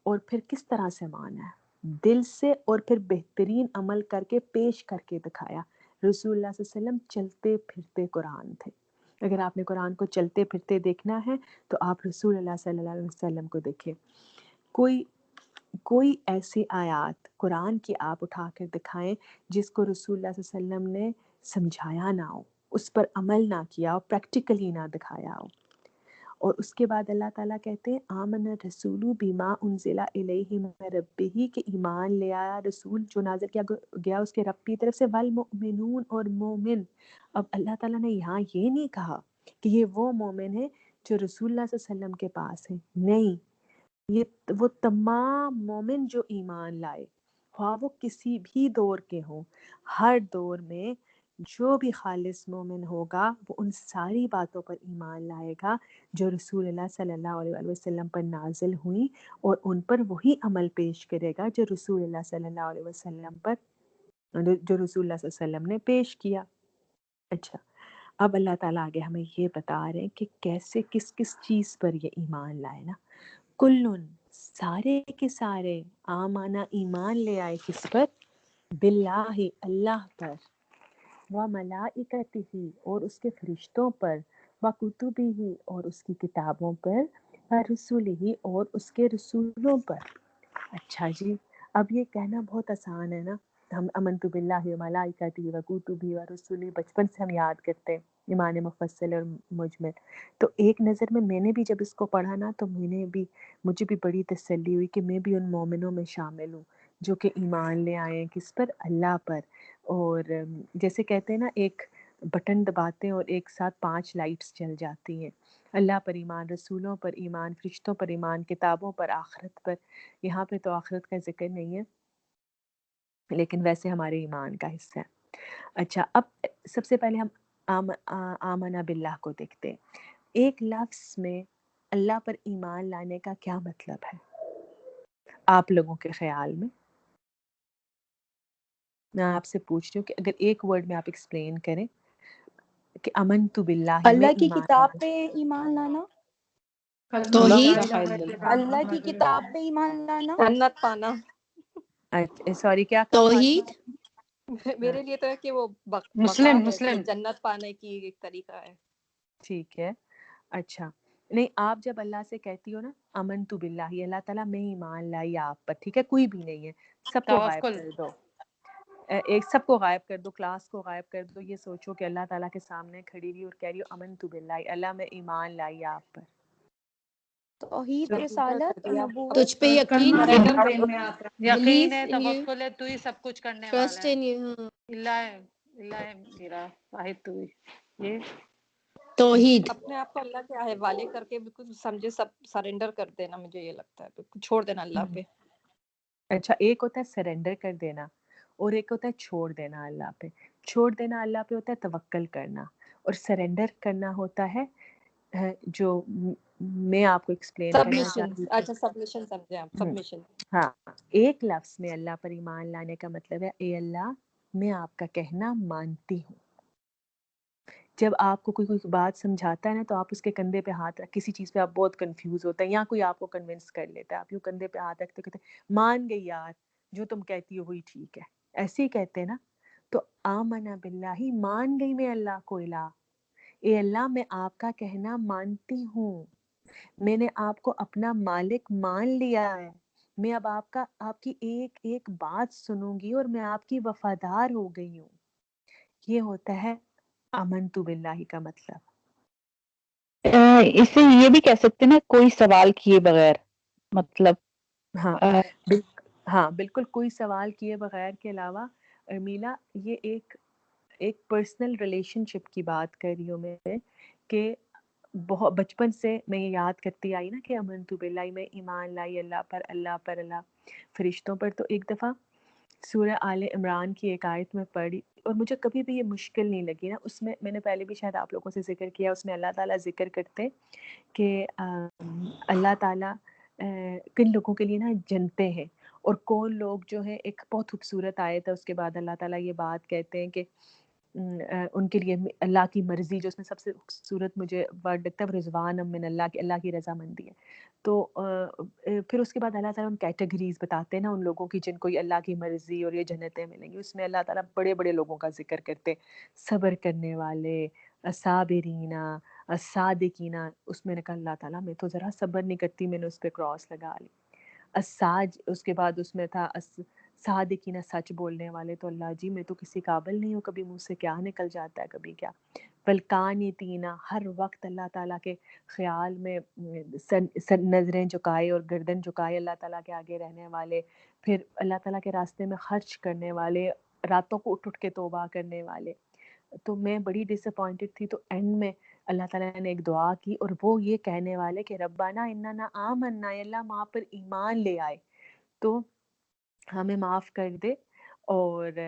اور پھر کس طرح سے مانا ہے؟ دل سے، اور پھر بہترین عمل کر کے پیش کر کے دکھایا. رسول اللہ صلی اللہ علیہ وسلم چلتے پھرتے قرآن تھے. اگر آپ نے قرآن کو چلتے پھرتے دیکھنا ہے تو آپ رسول اللہ صلی اللہ علیہ وسلم کو دیکھیں. کوئی ایسی آیات قرآن کی آپ اٹھا کر دکھائیں جس کو رسول اللہ صلی اللہ علیہ وسلم نے سمجھایا نہ ہو، اس پر عمل نہ کیا ہو، پریکٹیکلی نہ دکھایا ہو. اور اس کے بعد اللہ تعالیٰ کہتے ہیں آمن الرسول بما انزل الیہ من ربہ، کہ ایمان لے آیا رسول جو نازل کیا گیا اس کے رب کی طرف سے، والمؤمنون، اور مومن. اب اللہ تعالیٰ نے یہاں یہ نہیں کہا کہ یہ وہ مومن ہے جو رسول اللہ صلی اللہ علیہ وسلم کے پاس ہیں، نہیں، یہ وہ تمام مومن جو ایمان لائے، خواہ وہ کسی بھی دور کے ہوں. ہر دور میں جو بھی خالص مومن ہوگا وہ ان ساری باتوں پر ایمان لائے گا جو رسول اللہ صلی اللہ علیہ وسلم پر نازل ہوئی، اور ان پر وہی عمل پیش کرے گا جو رسول اللہ صلی اللہ علیہ وسلم نے پیش کیا. اچھا، اب اللہ تعالیٰ آگے ہمیں یہ بتا رہے ہیں کہ کیسے کس کس چیز پر یہ ایمان لائے نا. کلن، سارے کے سارے، آمانا ایمان لے آئے کس پر؟ باللہ، اللہ پر، وملائکتہ، اور اس کے فرشتوں پر، وکتبہ، اور اس کی کتابوں پر، ورسلہ، اور اس کے رسولوں پر. اچھا جی، اب یہ کہنا بہت آسان ہے نا، ہم آمنت باللہ وملائکتہ وکتبہ ورسلہ بچپن سے ہم یاد کرتے ہیں، ایمان مفصل اور مجمل. تو ایک نظر میں نے بھی جب اس کو پڑھا نا تو مجھے بھی بڑی تسلی ہوئی کہ میں بھی ان مومنوں میں شامل ہوں جو کہ ایمان لے آئے ہیں کس پر؟ اللہ پر. اور جیسے کہتے ہیں نا ایک بٹن دباتے ہیں اور ایک ساتھ 5 لائٹس جل جاتی ہیں. اللہ پر ایمان، رسولوں پر ایمان، فرشتوں پر ایمان، کتابوں پر، آخرت پر. یہاں پہ تو آخرت کا ذکر نہیں ہے لیکن ویسے ہمارے ایمان کا حصہ ہے. اچھا، اب سب سے پہلے ہم آمنا باللہ کو دیکھتے ہیں. ایک لفظ میں اللہ پر ایمان لانے کا کیا مطلب ہے آپ لوگوں کے خیال میں؟ میں آپ سے پوچھ رہی ہوں کہ اگر ایک ورڈ میں آپ ایکسپلین کریں کہ امنت باللہ میں اللہ کی ایمان کتاب لانا. پہ ایمان لانا، توحید، اللہ کی کتاب پہ ایمان لانا، جنت پانا. سوری کیا کہا توحید، میرے لیے تو ہے کہ وہ بقا مسلم ہے کہ جنت پانے کی ایک طریقہ ہے. ٹھیک ہے. اچھا، نہیں، آپ جب اللہ سے کہتی ہو نا امنت باللہ، اللہ تعالیٰ میں ایمان لائی آپ پر، ٹھیک ہے، کوئی بھی نہیں ہے، سب کو غائب توکل. کر دو، سب کو غائب کر دو، کلاس کو غائب کر دو. یہ سوچو کہ اللہ تعالیٰ کے سامنے کھڑی ہوئی اور کہہ رہی ہو امنت باللہ، اللہ میں ایمان لائی آپ پر. توحید، تو رسالت، نبوت، تجھ پہ یقین ہے، یقین ہے، belief in you, توکل ہے، تو ہی سب کچھ کرنے trust والا ہے. in you. اللہ ہے میرا واحد تو ہی. یہ توحید، اپنے آپ کو اللہ کے حوالے کر کے بالکل سمجھے سب سرنڈر کر دینا، مجھے یہ لگتا ہے بالکل چھوڑ دینا اللہ پہ. اچھا، ایک ہوتا ہے سرنڈر کر دینا اور ایک ہوتا ہے چھوڑ دینا اللہ پہ. چھوڑ دینا اللہ پہ ہوتا ہے توکل کرنا، اور سرنڈر کرنا ہوتا ہے جو میں آپ کو ایکسپلین کرنا سبمیشن. چاہتی تھی. اچھا، سبمیشن سمجھے آپ، سبمیشن. ہاں، ایک لفظ میں اللہ پر ایمان لانے کا مطلب ہے اے اللہ میں آپ کا کہنا مانتی ہوں. جب آپ کو کوئی بات سمجھاتا ہے نا تو آپ اس کے کندھے پہ ہاتھ رکھ، کسی چیز پہ آپ بہت کنفیوز ہوتا ہے یا کوئی آپ کو کنونس کر لیتا ہے، آپ یوں کندھے پہ ہاتھ رکھتے کہتے مان گئی یار، جو تم کہتی ہو وہی ٹھیک ہے، ایسے ہی کہتے ہیں نا. تو آمنا باللہ، مان گئی میں اللہ کو الہ، اے اللہ میں آپ کا کہنا مانتی ہوں، میں نے آپ کو اپنا مالک مان لیا ہے، میں اب آپ کی ایک ایک بات سنوں گی اور میں آپ کی وفادار ہو گئی ہوں. یہ ہوتا ہے آمنت باللہ کا مطلب. اسے یہ بھی کہہ سکتے ہیں نا کوئی سوال کیے بغیر، مطلب ہاں بالکل، کوئی سوال کیے بغیر کے علاوہ ارمیلا یہ ایک پرسنل ریلیشن شپ کی بات کر رہی ہوں میں کہ بہت بچپن سے میں یہ یاد کرتی آئی نا کہ امنتو باللہ، میں ایمان لائی اللہ پر، اللہ فرشتوں پر. تو ایک دفعہ سورہ آل عمران کی ایک آیت میں پڑھی اور مجھے کبھی بھی یہ مشکل نہیں لگی نا. اس میں نے پہلے بھی شاید آپ لوگوں سے ذکر کیا، اس میں اللہ تعالیٰ ذکر کرتے کہ اللہ تعالیٰ کن لوگوں کے لیے نا جنتے ہیں اور کون لوگ جو ہیں. ایک بہت خوبصورت آیت ہے، اس کے بعد اللہ تعالیٰ یہ بات کہتے ہیں کہ ان کے لیے اللہ کی مرضی، جو اس میں سب سے خوبصورت مجھے ورڈ لگتا ہے رضوان من اللہ، کہ اللہ کی رضامندی ہے. تو پھر اس کے بعد اللہ تعالیٰ ان کیٹیگریز بتاتے ہیں نا ان لوگوں کی جن کو یہ اللہ کی مرضی اور یہ جنتیں ملیں گی. اس میں اللہ تعالیٰ بڑے بڑے لوگوں کا ذکر کرتے، صبر کرنے والے، صابرین، صادقین. اس میں نے کہا اللہ تعالیٰ میں تو ذرا صبر نہیں کرتی، میں نے اس پہ کراس لگا لی. الساج، اس کے بعد اس میں تھا صادقین، سچ بولنے والے. تو اللہ جی میں تو کسی قابل نہیں ہوں، کبھی منہ سے کیا نکل جاتا ہے کبھی کیا. والقانتین، ہر وقت اللہ تعالیٰ کے خیال میں نظریں جھکائے اور گردن جھکائے اللہ تعالیٰ کے آگے رہنے والے. پھر اللہ تعالیٰ کے راستے میں خرچ کرنے والے، راتوں کو اٹھ کے توبہ کرنے والے. تو میں بڑی ڈس اپوائنٹڈ تھی. تو اینڈ میں اللہ تعالیٰ نے ایک دعا کی اور وہ یہ کہنے والے کہ ربنا اننا آمنا، اللہ ماں پر ایمان لے آئے تو ہمیں معاف کر دے اور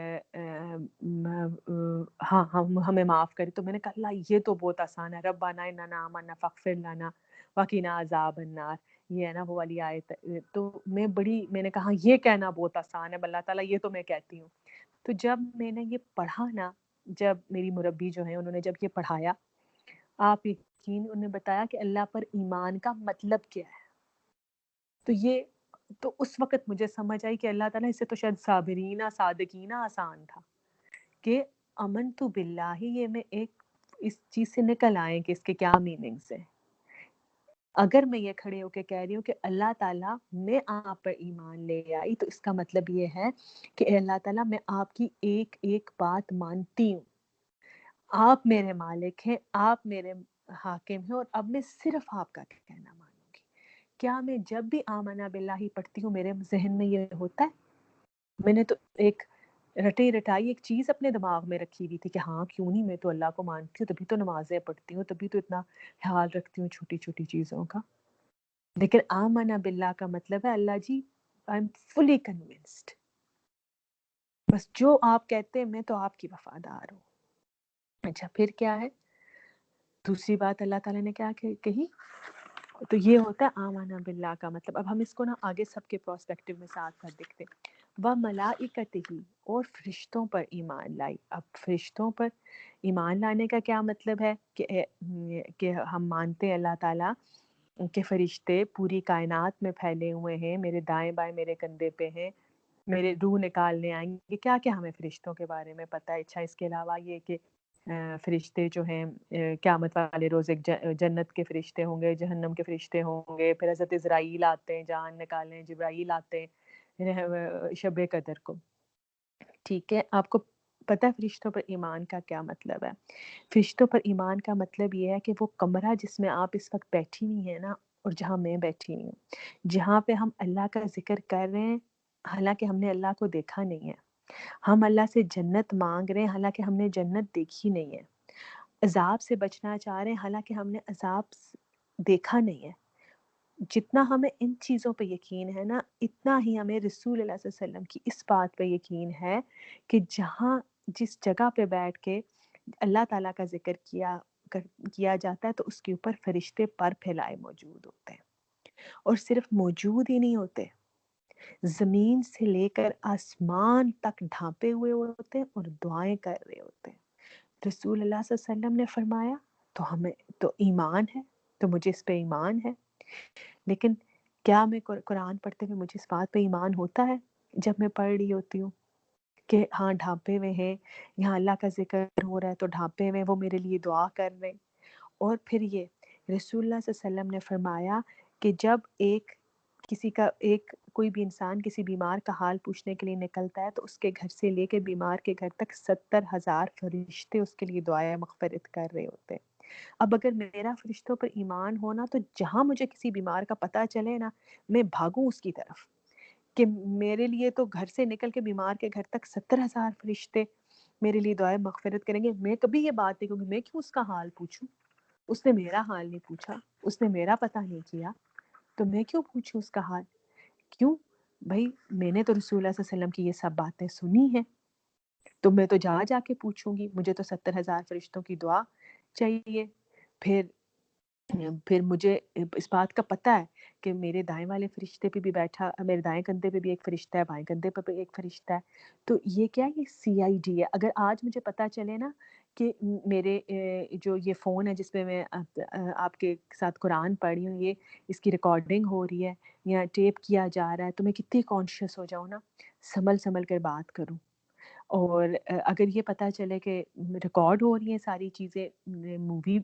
ہاں ہمیں معاف کرے. تو میں نے کہا اللہ یہ تو بہت آسان ہے، ربنا اننا آمنا فاغفر لنا وقنا عذاب النار، یہ ہے نا وہ والی آیت. تو میں نے کہا یہ کہنا بہت آسان ہے اللہ تعالیٰ، یہ تو میں کہتی ہوں. تو جب میں نے یہ پڑھا نا، جب میری مربی جو ہیں انہوں نے جب یہ پڑھایا، آپ یقین، انہوں نے بتایا کہ اللہ پر ایمان کا مطلب کیا ہے. تو اس وقت مجھے سمجھ آئی کہ اللہ تعالیٰ، اس سے تو شاید صابرین صادقین آسان تھا، کہ امنتو باللہ، یہ میں ایک اس چیز سے نکل آئے کہ اس کے کیا میننگز ہیں. اگر میں یہ کھڑے ہو کے کہہ رہی ہوں کہ اللہ تعالیٰ میں آپ پر ایمان لے آئی، تو اس کا مطلب یہ ہے کہ اے اللہ تعالیٰ میں آپ کی ایک ایک بات مانتی ہوں، آپ میرے مالک ہیں، آپ میرے حاکم ہیں، اور اب میں صرف آپ کا کہنا مانوں گی. کیا میں جب بھی آمنا باللہ پڑھتی ہوں میرے ذہن میں یہ ہوتا ہے؟ میں نے تو ایک رٹائی ایک چیز اپنے دماغ میں رکھی ہوئی تھی کہ ہاں کیوں نہیں، میں تو اللہ کو مانتی ہوں، تبھی تو نمازیں پڑھتی ہوں، تبھی تو اتنا خیال رکھتی ہوں چھوٹی چھوٹی چیزوں کا. لیکن آمنا باللہ کا مطلب ہے اللہ جی آئی ایم فلی کنونسڈ، بس جو آپ کہتے ہیں میں تو آپ کی وفادار ہوں. اچھا پھر کیا ہے دوسری بات اللہ تعالیٰ نے کیا کہی؟ تو یہ ہوتا ہے آمنا باللہ کا مطلب. اب ہم اس کو نا آگے سب کے پرسپیکٹیو میں ساتھ ساتھ دیکھتے ہیں. وَمَلَائِکَتِهِ، اور فرشتوں پر ایمان لائی. اب فرشتوں پر ایمان لانے کا کیا مطلب ہے؟ کہ ہم مانتے ہیں اللہ تعالیٰ کہ فرشتے پوری کائنات میں پھیلے ہوئے ہیں، میرے دائیں بائیں میرے کندھے پہ ہیں، میرے روح نکالنے آئیں گے. کیا کیا ہمیں فرشتوں کے بارے میں پتہ ہے. اچھا اس کے علاوہ یہ کہ فرشتے جو ہیں قیامت والے روز ایک جنت کے فرشتے ہوں گے، جہنم کے فرشتے ہوں گے. پھر حضرت اسرائیل آتے ہیں جان نکالنے، جبرائیل آتے ہیں شب قدر کو. ٹھیک ہے، آپ کو پتہ ہے فرشتوں پر ایمان کا کیا مطلب ہے؟ فرشتوں پر ایمان کا مطلب یہ ہے کہ وہ کمرہ جس میں آپ اس وقت بیٹھی ہوئی ہیں نا، اور جہاں میں بیٹھی ہوئی ہوں، جہاں پہ ہم اللہ کا ذکر کر رہے ہیں حالانکہ ہم نے اللہ کو دیکھا نہیں ہے، ہم اللہ سے جنت مانگ رہے ہیں حالانکہ ہم نے جنت دیکھی نہیں ہے، عذاب سے بچنا چاہ رہے ہیں حالانکہ ہم نے عذاب دیکھا نہیں ہے. جتنا ہمیں ان چیزوں پہ یقین ہے نا، اتنا ہی ہمیں رسول اللہ صلی اللہ علیہ وسلم کی اس بات پہ یقین ہے کہ جس جگہ پہ بیٹھ کے اللہ تعالیٰ کا ذکر کیا جاتا ہے تو اس کے اوپر فرشتے پر پھیلائے موجود ہوتے ہیں. اور صرف موجود ہی نہیں ہوتے، زمین سے لے کر آسمان تک ڈھانپے ہوئے ہوتے ہیں اور دعائیں کر رہے ہوتے ہیں. رسول اللہ صلی اللہ علیہ وسلم نے فرمایا تو ہمیں تو ایمان ہے، تو مجھے اس پہ ایمان ہے. لیکن کیا میں قرآن پڑھتے ہوئے مجھے اس بات پہ ایمان ہوتا ہے جب میں پڑھ رہی ہوتی ہوں کہ ہاں ڈھانپے ہوئے ہیں، یہاں اللہ کا ذکر ہو رہا ہے تو ڈھانپے ہوئے وہ میرے لیے دعا کر رہے ہیں. اور پھر یہ رسول اللہ صلی اللہ علیہ وسلم نے فرمایا کہ جب کوئی بھی انسان کسی بیمار کا حال پوچھنے کے لیے نکلتا ہے تو اس کے گھر سے لے کے بیمار کے گھر تک 70,000 فرشتے اس کے لیے دعائیں مغفرت کر رہے ہوتے ہیں. اب اگر میرا فرشتوں پر ایمان ہونا تو جہاں مجھے کسی بیمار کا پتہ چلے نا، میں بھاگوں اس کی طرف کہ میرے لیے تو گھر سے نکل کے بیمار کے گھر تک 70,000 فرشتے میرے لیے دعائیں مغفرت کریں گے. میں کبھی یہ بات نہیں کہوں گی میں کیوں اس کا حال پوچھوں. اس نے میرا حال نہیں پوچھا، اس نے میرا پتہ نہیں کیا، تو میں کیوں پوچھوں اس کا حال؟ کیوں بھائی، میں نے تو رسول اللہ صلی اللہ علیہ وسلم کی یہ سب باتیں سنی ہیں، تو میں تو جا کے پوچھوں گی، مجھے تو 70,000 فرشتوں کی دعا چاہیے۔ پھر مجھے اس بات کا پتہ ہے کہ میرے دائیں والے فرشتے پہ بھی بیٹھا، میرے دائیں کندھے پہ بھی ایک فرشتہ ہے، بائیں کندھے پہ بھی ایک فرشتہ ہے، تو یہ کیا ہے؟ یہ CID ہے۔ اگر آج مجھے پتہ چلے نا کہ میرے جو یہ فون ہے جس پہ میں آپ کے ساتھ قرآن پڑھ رہی ہوں، یہ اس کی ریکارڈنگ ہو رہی ہے یا ٹیپ کیا جا رہا ہے، تو میں کتنی کانشیس ہو جاؤں نا، سنبھل کر بات کروں۔ اور اگر یہ پتہ چلے کہ ریکارڈ ہو رہی ہیں ساری چیزیں، مووی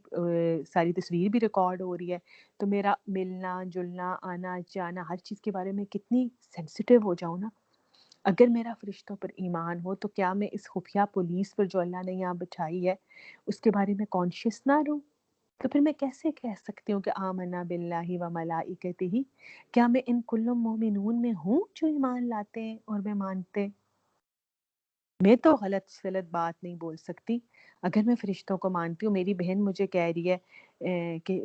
ساری تصویر بھی ریکارڈ ہو رہی ہے، تو میرا ملنا جلنا آنا جانا ہر چیز کے بارے میں کتنی سینسیٹیو ہو جاؤں نا۔ اگر میرا فرشتوں پر ایمان ہو تو کیا میں اس خفیہ پولیس پر جو اللہ نے یہاں بٹھائی ہے اس کے بارے میں کانشیس نہ رہوں؟ تو پھر میں کیسے کہہ سکتی ہوں کہ آمنا باللہ و ملائکتہ، کیا میں ان کل مومنون میں ہوں جو ایمان لاتے ہیں اور میں مانتے؟ میں تو غلط بات نہیں بول سکتی۔ اگر میں فرشتوں کو مانتی ہوں، میری بہن مجھے کہہ رہی ہے کہ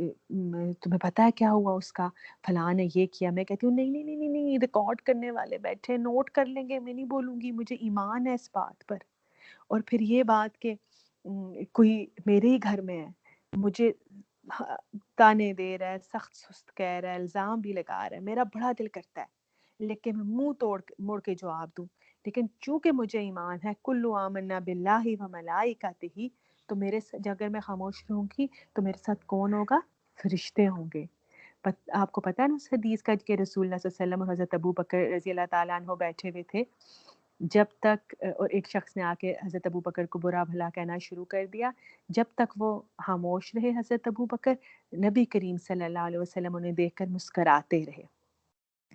تمہیں پتہ ہے کیا ہوا اس کا، فلاں نے یہ کیا، میں کہتی ہوں نہیں نہیں نہیں نہیں نہیں، ریکارڈ کرنے والے بیٹھے نوٹ کر لیں گے، میں نہیں بولوں گی، مجھے ایمان ہے اس بات پر۔ اور پھر یہ بات کہ کوئی میرے ہی گھر میں ہے، مجھے تانے دے رہا ہے، سخت سست کہہ رہا ہے، الزام بھی لگا رہا ہے، میرا بڑا دل کرتا ہے لیکن میں منہ موڑ کے جواب دوں، لیکن چونکہ مجھے ایمان ہے کلو آمنا باللہ و ملائکتہ، تو اگر میں خاموش رہوں گی تو میرے ساتھ کون ہوگا؟ فرشتے ہوں گے۔ آپ کو پتہ ہے نا اس حدیث کا کہ رسول اللہ صلی اللہ علیہ وسلم اور حضرت ابو بکر رضی اللہ تعالیٰ عنہ بیٹھے ہوئے تھے، جب تک اور ایک شخص نے آ کے حضرت ابو بکر کو برا بھلا کہنا شروع کر دیا، جب تک وہ خاموش رہے حضرت ابو بکر، نبی کریم صلی اللہ علیہ وسلم انہیں دیکھ کر مسکراتے رہے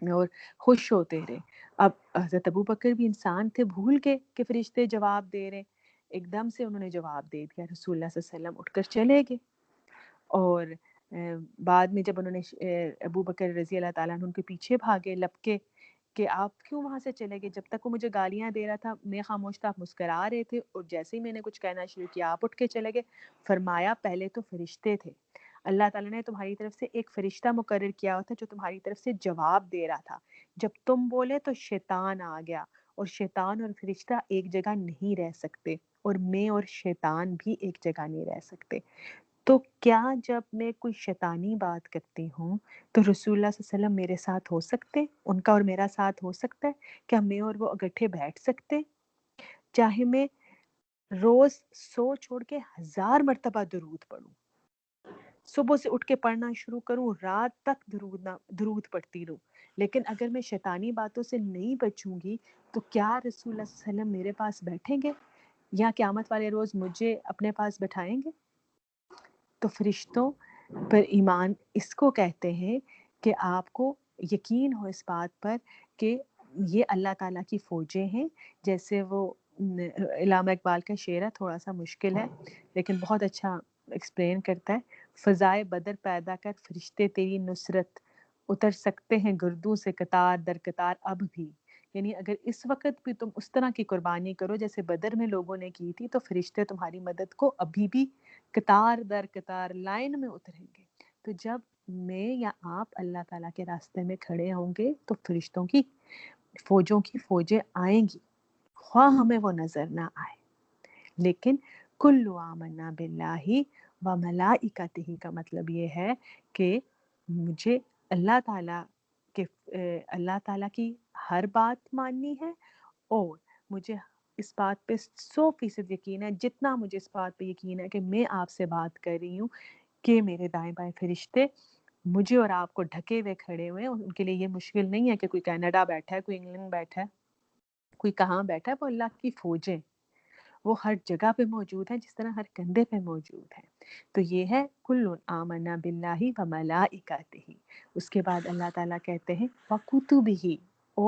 اور خوش ہوتے رہے۔ اب حضرت ابو بکر بھی انسان تھے، بھول گئے کہ فرشتے جواب دے رہے، ایک دم سے انہوں نے جواب دے دیا، رسول اللہ صلی اللہ علیہ وسلم اٹھ کر چلے گئے۔ اور بعد میں جب انہوں نے ابو بکر رضی اللہ تعالیٰ عنہ ان کے پیچھے بھاگے لپکے کہ آپ کیوں وہاں سے چلے گئے، جب تک وہ مجھے گالیاں دے رہا تھا میں خاموش تھا، آپ مسکرا رہے تھے، اور جیسے ہی میں نے کچھ کہنا شروع کیا آپ اٹھ کے چلے گئے۔ فرمایا پہلے تو فرشتے تھے، اللہ تعالیٰ نے تمہاری طرف سے ایک فرشتہ مقرر کیا ہوا تھا جو تمہاری طرف سے جواب دے رہا تھا، جب تم بولے تو شیطان آ گیا، اور شیطان اور فرشتہ ایک جگہ نہیں رہ سکتے، اور میں اور شیطان بھی ایک جگہ نہیں رہ سکتے۔ تو کیا جب میں کوئی شیطانی بات کرتی ہوں تو رسول اللہ صلی اللہ علیہ وسلم میرے ساتھ ہو سکتے، ان کا اور میرا ساتھ ہو سکتا ہے؟ کیا میں اور وہ اکٹھے بیٹھ سکتے؟ چاہے میں روز 100 چھوڑ کے 1000 مرتبہ درود پڑھوں، صبح سے اٹھ کے پڑھنا شروع کروں، رات تک درود پڑھتی رہوں، لیکن اگر میں شیطانی باتوں سے نہیں بچوں گی تو کیا رسول اللہ صلی اللہ علیہ وسلم میرے پاس بیٹھیں گے یا قیامت والے روز مجھے اپنے پاس بٹھائیں گے؟ تو فرشتوں پر ایمان اس کو کہتے ہیں کہ آپ کو یقین ہو اس بات پر کہ یہ اللہ تعالیٰ کی فوجیں ہیں، جیسے وہ علامہ اقبال کا شعر ہے، تھوڑا سا مشکل ہے لیکن بہت اچھا ایکسپلین کرتا ہے، فضائے بدر پیدا کر فرشتے تیری نصرت، اتر سکتے ہیں گردوں سے قطار در قطار اب بھی۔ یعنی اگر اس وقت بھی تم اس طرح کی قربانی کرو جیسے بدر میں لوگوں نے کی تھی تو فرشتے تمہاری مدد کو ابھی بھی قطار در قطار لائن میں اتریں گے۔ تو جب میں یا آپ اللہ تعالیٰ کے راستے میں کھڑے ہوں گے تو فرشتوں کی فوجوں کی فوجیں آئیں گی، خواہ ہمیں وہ نظر نہ آئے، لیکن کل آمنا باللہ و ملائکتہ کا مطلب یہ ہے کہ مجھے اللہ تعالیٰ کی ہر بات ماننی ہے، اور مجھے اس بات پہ 100% یقین ہے، جتنا مجھے اس بات پہ یقین ہے کہ میں آپ سے بات کر رہی ہوں کہ میرے دائیں بائیں فرشتے مجھے اور آپ کو ڈھکے ہوئے کھڑے ہوئے ہیں۔ ان کے لیے یہ مشکل نہیں ہے کہ کوئی کینیڈا بیٹھا ہے، کوئی انگلینڈ بیٹھا ہے، کوئی کہاں بیٹھا ہے، وہ اللہ کی فوجیں وہ ہر جگہ پہ موجود ہیں، جس طرح ہر کندھے پہ موجود ہیں۔ تو یہ ہے کل آمنا باللہ و ملائکتہ۔ اس کے بعد اللہ تعالیٰ کہتے ہیں وَکُتُبِہ،